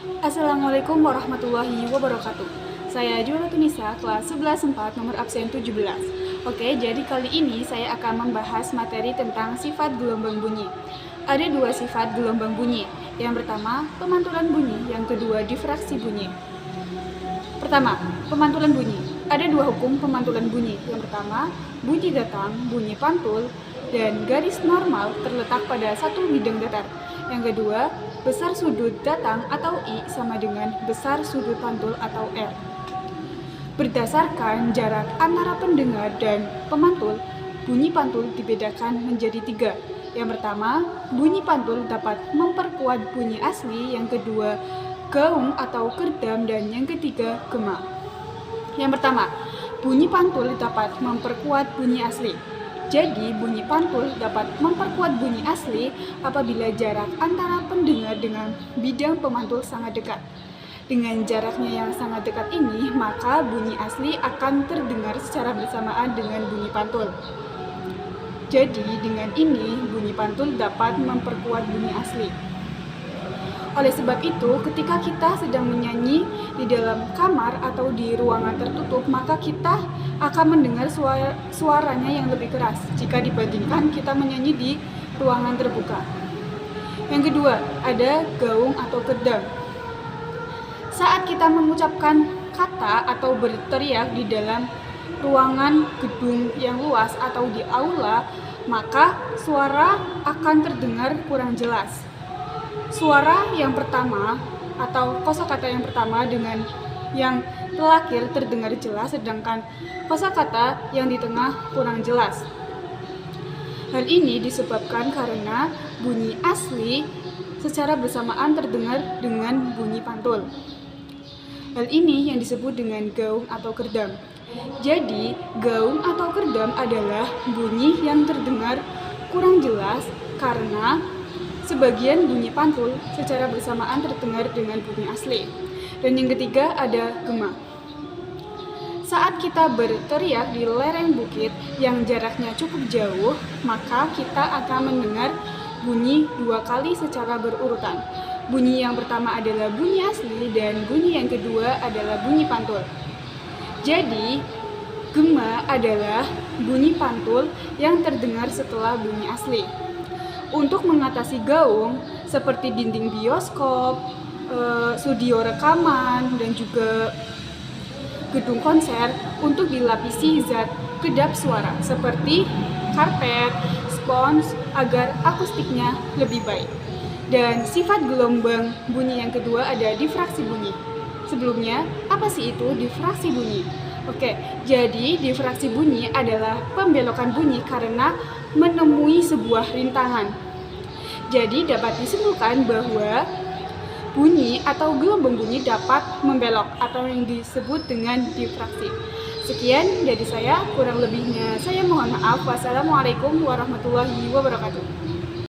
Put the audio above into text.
Assalamualaikum warahmatullahi wabarakatuh. Saya Juwaratunisa, kelas 11 4, nomor absen 17. Oke, jadi kali ini saya akan membahas materi tentang sifat gelombang bunyi. Ada dua sifat gelombang bunyi. Yang pertama, pemantulan bunyi. Yang kedua, difraksi bunyi. Pertama, pemantulan bunyi. Ada dua hukum pemantulan bunyi. Yang pertama, bunyi datang, bunyi pantul, dan garis normal terletak pada satu bidang datar. Yang kedua, besar sudut datang atau I sama dengan besar sudut pantul atau R. Berdasarkan jarak antara pendengar dan pemantul, bunyi pantul dibedakan menjadi tiga. Yang pertama, bunyi pantul dapat memperkuat bunyi asli. Yang kedua, gaung atau kerdam. Dan yang ketiga, gema. Yang pertama, bunyi pantul dapat memperkuat bunyi asli. Jadi, bunyi pantul dapat memperkuat bunyi asli apabila jarak antara pendengar dengan bidang pemantul sangat dekat. Dengan jaraknya yang sangat dekat ini, maka bunyi asli akan terdengar secara bersamaan dengan bunyi pantul. Jadi, dengan ini, bunyi pantul dapat memperkuat bunyi asli. Oleh sebab itu, ketika kita sedang menyanyi di dalam kamar atau di ruangan tertutup, maka kita akan mendengar suaranya yang lebih keras jika dibandingkan kita menyanyi di ruangan terbuka. Yang kedua, ada gaung atau kerdam. Saat kita mengucapkan kata atau berteriak di dalam ruangan gedung yang luas atau di aula, maka suara akan terdengar kurang jelas. Suara yang pertama atau kosakata yang pertama dengan yang terakhir terdengar jelas, sedangkan kosakata yang di tengah kurang jelas. Hal ini disebabkan karena bunyi asli secara bersamaan terdengar dengan bunyi pantul. Hal ini yang disebut dengan gaung atau kerdam. Jadi, gaung atau kerdam adalah bunyi yang terdengar kurang jelas karena sebagian bunyi pantul secara bersamaan terdengar dengan bunyi asli. Dan yang ketiga ada gema. Saat kita berteriak di lereng bukit yang jaraknya cukup jauh, maka kita akan mendengar bunyi dua kali secara berurutan. Bunyi yang pertama adalah bunyi asli dan bunyi yang kedua adalah bunyi pantul. Jadi, gema adalah bunyi pantul yang terdengar setelah bunyi asli. Untuk mengatasi gaung seperti dinding bioskop, studio rekaman, dan juga gedung konser, untuk dilapisi zat kedap suara seperti karpet, spons agar akustiknya lebih baik. Dan sifat gelombang bunyi yang kedua ada difraksi bunyi. Sebelumnya, apa sih itu difraksi bunyi? Oke, jadi difraksi bunyi adalah pembelokan bunyi karena menemui sebuah rintangan. Jadi dapat disimpulkan bahwa bunyi atau gelombang bunyi dapat membelok atau yang disebut dengan difraksi. Sekian dari saya, kurang lebihnya saya mohon maaf. Wassalamualaikum warahmatullahi wabarakatuh.